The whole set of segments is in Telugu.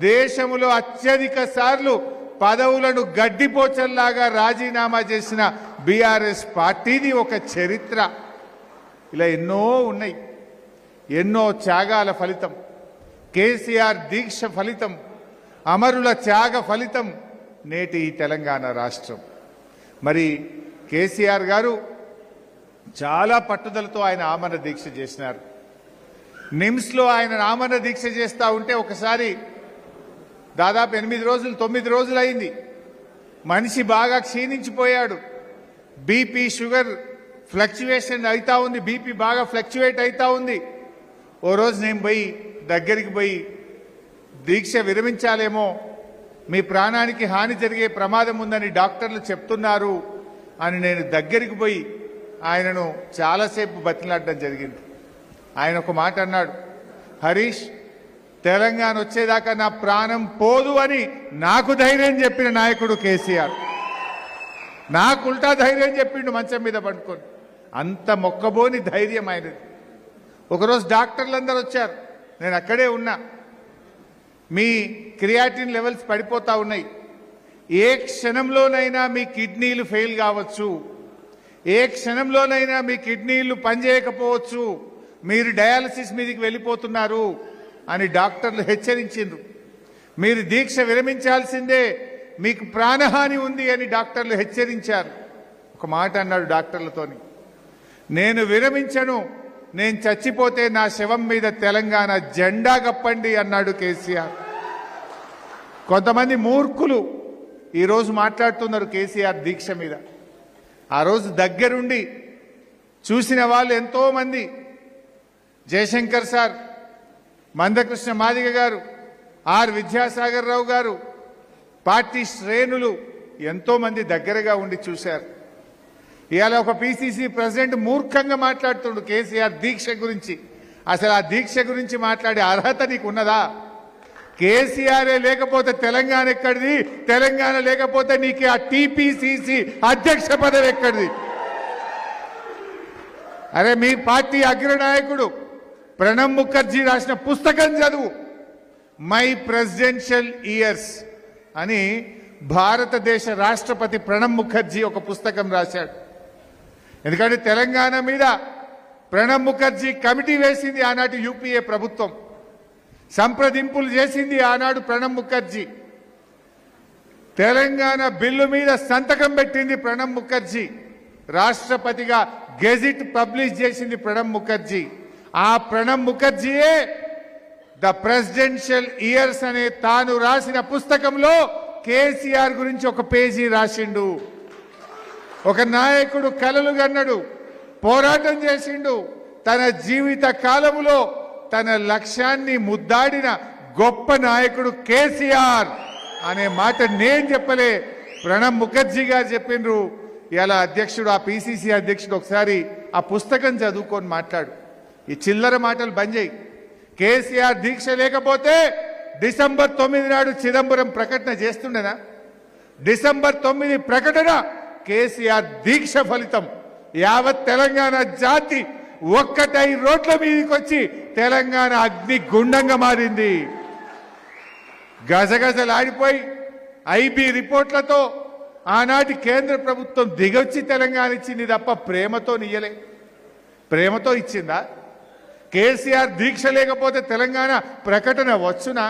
దేశంలో అత్యధిక సార్లు పదవులను గడ్డిపోచల్లాగా రాజీనామా చేసిన బీఆర్ఎస్ పార్టీది ఒక చరిత్ర. ఇలా ఎన్నో ఉన్నాయి. ఎన్నో త్యాగాల ఫలితం, కేసీఆర్ దీక్ష ఫలితం, అమరుల త్యాగ ఫలితం నేటి ఈ తెలంగాణ రాష్ట్రం. మరి కేసీఆర్ గారు చాలా పట్టుదలతో ఆయన ఆమరణ దీక్ష చేసినారు. నిమ్స్లో ఆయన ఆమరణ దీక్ష చేస్తూ ఉంటే ఒకసారి దాదాపు 8 రోజులు 9 రోజులు అయింది. మనిషి బాగా క్షీణించిపోయాడు. బీపీ షుగర్ ఫ్లక్చువేషన్ అవుతా ఉంది. బీపీ బాగా ఫ్లక్చువేట్ అవుతా ఉంది. ఓ రోజు నేను దగ్గరికి పోయి దీక్ష విరమించాలేమో, మీ ప్రాణానికి హాని జరిగే ప్రమాదం ఉందని డాక్టర్లు చెప్తున్నారు అని నేను దగ్గరికి పోయి ఆయనను చాలాసేపు బతిలాడడం జరిగింది. ఆయన ఒక మాట అన్నాడు, హరీష్, తెలంగాణ వచ్చేదాకా నా ప్రాణం పోదు అని నాకు ధైర్యం చెప్పిన నాయకుడు కేసీఆర్. నాకు ఉల్టా ధైర్యం చెప్పిండు మంచం మీద పడుకొని. అంత మొక్కబోని ధైర్యం ఆయనది. ఒకరోజు డాక్టర్లందరూ వచ్చారు, నేను అక్కడే ఉన్నా. మీ క్రియాటిన్ లెవెల్స్ పడిపోతా ఉన్నాయి, ఏ క్షణంలోనైనా మీ కిడ్నీలు ఫెయిల్ కావచ్చు, ఏ క్షణంలోనైనా మీ కిడ్నీలు పనిచేయకపోవచ్చు, మీరు డయాలసిస్ మీదకి వెళ్ళిపోతున్నారు అని డాక్టర్లు హెచ్చరించిండ్రు. మీరు దీక్ష విరమించాల్సిందే, మీకు ప్రాణహాని ఉంది అని డాక్టర్లు హెచ్చరించారు. ఒక మాట అన్నాడు డాక్టర్లతోని, నేను విరమించను, నేను చచ్చిపోతే నా శవం మీద తెలంగాణ జెండా కప్పండి అన్నాడు కేసీఆర్. కొంతమంది మూర్ఖులు ఈరోజు మాట్లాడుతున్నారు కేసీఆర్ దీక్ష మీద. ఆ రోజు దగ్గరుండి చూసిన వాళ్ళు ఎంతోమంది, జయశంకర్ సార్, మందకృష్ణ మాదిగ గారు, ఆర్ విద్యాసాగర్ రావు గారు, పార్టీ శ్రేణులు ఎంతోమంది దగ్గరగా ఉండి చూశారు. ఇవాళ ఒక పిసిసి ప్రెసిడెంట్ మూర్ఖంగా మాట్లాడుతుండు కేసీఆర్ దీక్ష గురించి. అసలు ఆ దీక్ష గురించి మాట్లాడే అర్హత నీకు ఉన్నదా? కేసీఆర్ లేకపోతే తెలంగాణ ఎక్కడిది? తెలంగాణ లేకపోతే నీకు ఆ టీపీసీసీ అధ్యక్ష పదవి ఎక్కడిది? అరే, మీ పార్టీ అగ్రనాయకుడు ప్రణబ్ ముఖర్జీ రాసిన పుస్తకం చదువు, మై ప్రెసిడెన్షియల్ ఇయర్స్ అని. భారతదేశ రాష్ట్రపతి ప్రణబ్ ముఖర్జీ ఒక పుస్తకం రాశాడు. ఎందుకంటే తెలంగాణ మీద ప్రణబ్ ముఖర్జీ కమిటీ వేసింది ఆనాటి యూపీఏ ప్రభుత్వం, సంప్రదింపులు చేసింది ఆనాడు ప్రణబ్ ముఖర్జీ. తెలంగాణ బిల్లు మీద సంతకం పెట్టింది ప్రణబ్ ముఖర్జీ. రాష్ట్రపతిగా గెజిట్ పబ్లిష్ చేసింది ప్రణబ్ ముఖర్జీ. ఆ ప్రణబ్ ముఖర్జీయే ద ప్రెసిడెన్షియల్ ఇయర్స్ అనే తాను రాసిన పుస్తకంలో కేసీఆర్ గురించి ఒక పేజీ రాసిండు. ఒక నాయకుడు కలలు గన్నడు, పోరాటం చేసిండు, తన జీవిత కాలములో తన లక్ష్యాన్ని ముద్దాడిన గొప్ప నాయకుడు కేసీఆర్ అనే మాట నేను చెప్పలే, ప్రణబ్ ముఖర్జీ గారు చెప్పిండ్రు. ఇలా అధ్యక్షుడు, ఆ పిసిసి అధ్యక్షుడు ఒకసారి ఆ పుస్తకం చదువుకొని మాట్లాడు. ఈ చిల్లర మాటలు బంద్ చేయి. కేసీఆర్ దీక్ష లేకపోతే డిసెంబర్ 9 నాడు చిదంబరం ప్రకటన చేస్తుండేనా? డిసెంబర్ 9 ప్రకటన కేసీఆర్ దీక్ష ఫలితం. యావత్ తెలంగాణ జాతి ఒక్కటై రోడ్ల మీదకి వచ్చి తెలంగాణ అగ్ని గుండంగా మారింది. గజగజలాడిపోయి ఐబీ రిపోర్ట్లతో ఆనాటి కేంద్ర ప్రభుత్వం దిగొచ్చి తెలంగాణ ఇచ్చింది తప్ప ప్రేమతో నియ్యలే. ప్రేమతో ఇచ్చిందా? కేసీఆర్ దీక్ష లేకపోతే తెలంగాణ ప్రకటన వచ్చునా?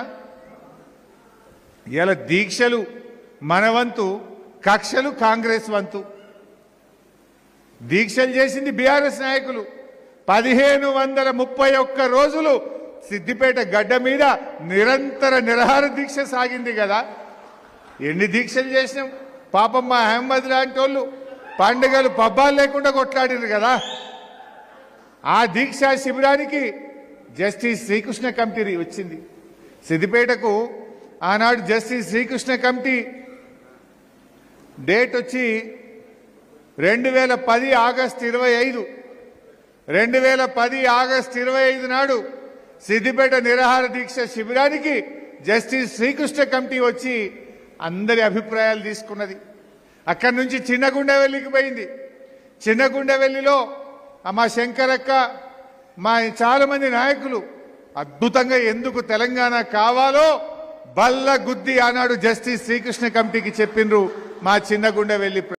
ఇలా దీక్షలు మన వంతు, కక్షలు కాంగ్రెస్ వంతు. దీక్షలు చేసింది బీఆర్ఎస్ నాయకులు. 1531 రోజులు సిద్దిపేట గడ్డ మీద నిరంతర నిరాహార దీక్ష సాగింది కదా. ఎన్ని దీక్షలు చేసినాం పాపం. మా అహ్మద్ లాంటి వాళ్ళు పండుగలు పబ్బాలు లేకుండా కొట్లాడిరు కదా. ఆ దీక్షా శిబిరానికి జస్టిస్ శ్రీకృష్ణ కమిటీ వచ్చింది సిద్దిపేటకు. ఆనాడు జస్టిస్ శ్రీకృష్ణ కమిటీ డేట్ వచ్చి 2010 ఆగస్టు 25. 2010 ఆగస్టు 25 నాడు సిద్దిపేట నిరాహార దీక్ష శిబిరానికి జస్టిస్ శ్రీకృష్ణ కమిటీ వచ్చి అందరి అభిప్రాయాలు తీసుకున్నది. అక్కడి నుంచి చిన్నగుండెవెల్లికి పోయింది. చిన్నగుండెవెల్లిలో మా శంకరక్క, మా చాలా మంది నాయకులు అద్భుతంగా ఎందుకు తెలంగాణ కావాలో బల్ల గుద్ది ఆనాడు జస్టిస్ శ్రీకృష్ణ కమిటీకి చెప్పిండ్రు మా చిన్నగుండె వెళ్ళి